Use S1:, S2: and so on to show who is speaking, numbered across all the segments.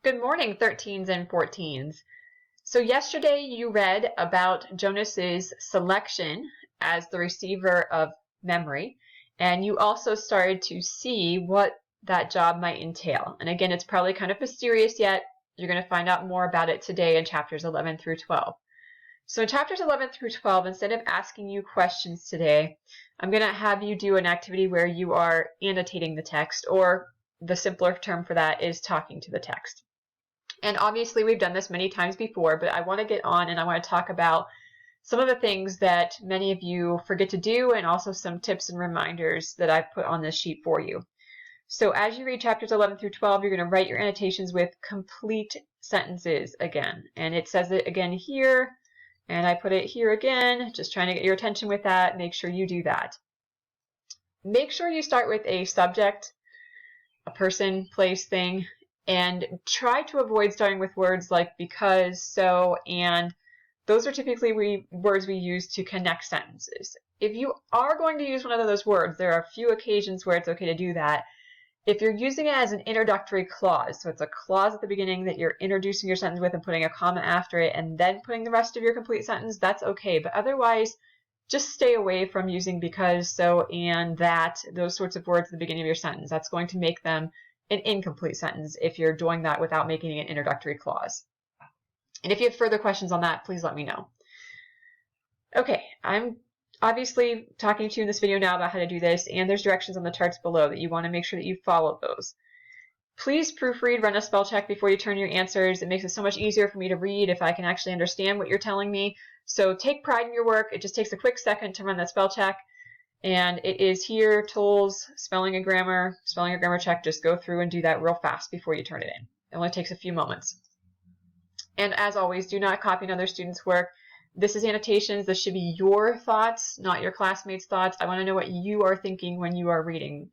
S1: Good morning, 13s and 14s. So yesterday you read about Jonas's selection as the receiver of memory, and you also started to see what that job might entail. And again, it's probably kind of mysterious yet. You're going to find out more about it today in chapters 11 through 12. So in chapters 11 through 12, instead of asking you questions today, I'm going to have you do an activity where you are annotating the text, or the simpler term for that is talking to the text. And obviously we've done this many times before, but I want to get on and I want to talk about some of the things that many of you forget to do, and also some tips and reminders that I've put on this sheet for you. So as you read chapters 11 through 12, you're going to write your annotations with complete sentences again. And it says it again here, and I put it here again, just trying to get your attention with that. Make sure you do that. Make sure you start with a subject, a person, place, thing, and try to avoid starting with words like because, so, and. Those are typically words we use to connect sentences. If you are going to use one of those words, there are a few occasions where it's okay to do that. If you're using it as an introductory clause, so it's a clause at the beginning that you're introducing your sentence with and putting a comma after it and then putting the rest of your complete sentence, that's okay. But otherwise, just stay away from using because, so, and, that, those sorts of words at the beginning of your sentence. That's going to make them an incomplete sentence if you're doing that without making an introductory clause. And if you have further questions on that, please let me know. Okay, I'm obviously talking to you in this video now about how to do this, and there's directions on the charts below that you want to make sure that you follow those. Please proofread, run a spell check before you turn your answers. It makes it so much easier for me to read if I can actually understand what you're telling me. So take pride in your work. It just takes a quick second to run that spell check. And it is here, tools, spelling and grammar check. Just go through and do that real fast before you turn it in. It only takes a few moments. And as always, do not copy another student's work. This is annotations. This should be your thoughts, not your classmates' thoughts. I want to know what you are thinking when you are reading.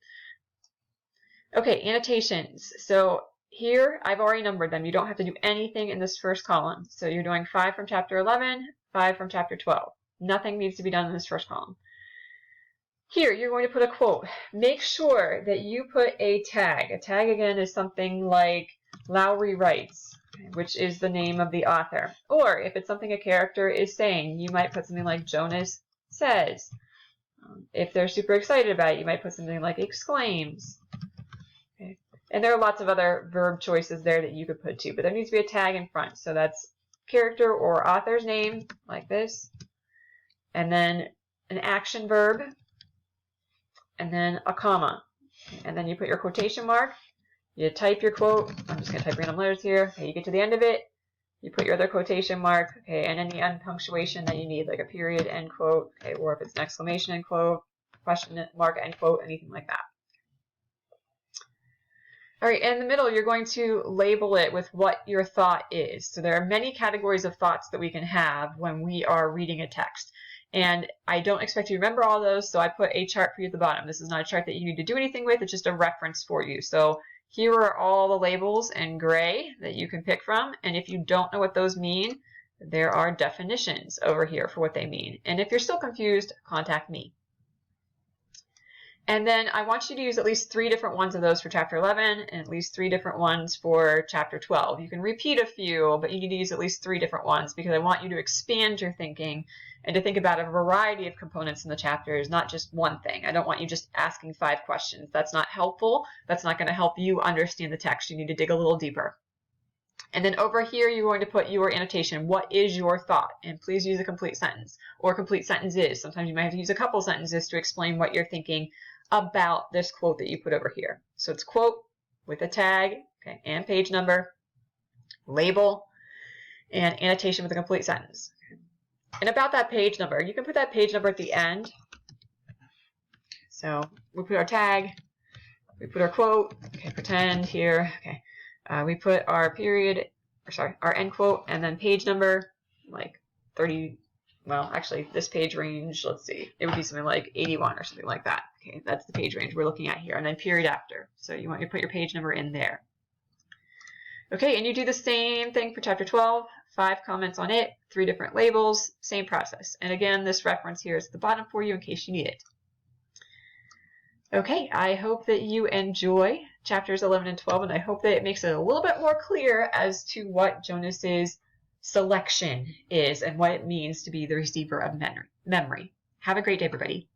S1: Okay, annotations. So here, I've already numbered them. You don't have to do anything in this first column. So you're doing 5 from chapter 11, 5 from chapter 12. Nothing needs to be done in this first column. Here, you're going to put a quote. Make sure that you put a tag. A tag, again, is something like Lowry writes, which is the name of the author. Or if it's something a character is saying, you might put something like Jonas says. If they're super excited about it, you might put something like exclaims. Okay. And there are lots of other verb choices there that you could put too, but there needs to be a tag in front. So that's character or author's name, like this. And then an action verb. And then a comma. And then you put your quotation mark. You type your quote. I'm just going to type random letters here. Okay, you get to the end of it. You put your other quotation mark. Okay, and any end punctuation that you need, like a period, end quote. Okay, or if it's an exclamation, end quote, question mark, end quote, anything like that. All right, in the middle, you're going to label it with what your thought is. So there are many categories of thoughts that we can have when we are reading a text. And I don't expect you to remember all those, so I put a chart for you at the bottom. This is not a chart that you need to do anything with. It's just a reference for you. So here are all the labels in gray that you can pick from. And if you don't know what those mean, there are definitions over here for what they mean. And if you're still confused, contact me. And then I want you to use at least 3 different ones of those for chapter 11 and at least 3 different ones for chapter 12. You can repeat a few, but you need to use at least 3 different ones because I want you to expand your thinking and to think about a variety of components in the chapters, not just one thing. I don't want you just asking 5 questions. That's not helpful. That's not going to help you understand the text. You need to dig a little deeper. And then over here, you're going to put your annotation. What is your thought? And please use a complete sentence or complete sentences. Sometimes you might have to use a couple sentences to explain what you're thinking about this quote that you put over here. So it's quote with a tag, okay, and page number, label, and annotation with a complete sentence. And about that page number, you can put that page number at the end. So we put our tag, we put our quote, okay, pretend here, okay. We put our period, or sorry, our end quote, and then page number, like 30, well, actually, this page range, let's see, it would be something like 81 or something like that. Okay, that's the page range we're looking at here, and then period after. So you want to put your page number in there. Okay, and you do the same thing for chapter 12, 5 comments on it, 3 different labels, same process. And again, this reference here is at the bottom for you in case you need it. Okay, I hope that you enjoy chapters 11 and 12, and I hope that it makes it a little bit more clear as to what Jonas's selection is and what it means to be the receiver of memory. Have a great day, everybody.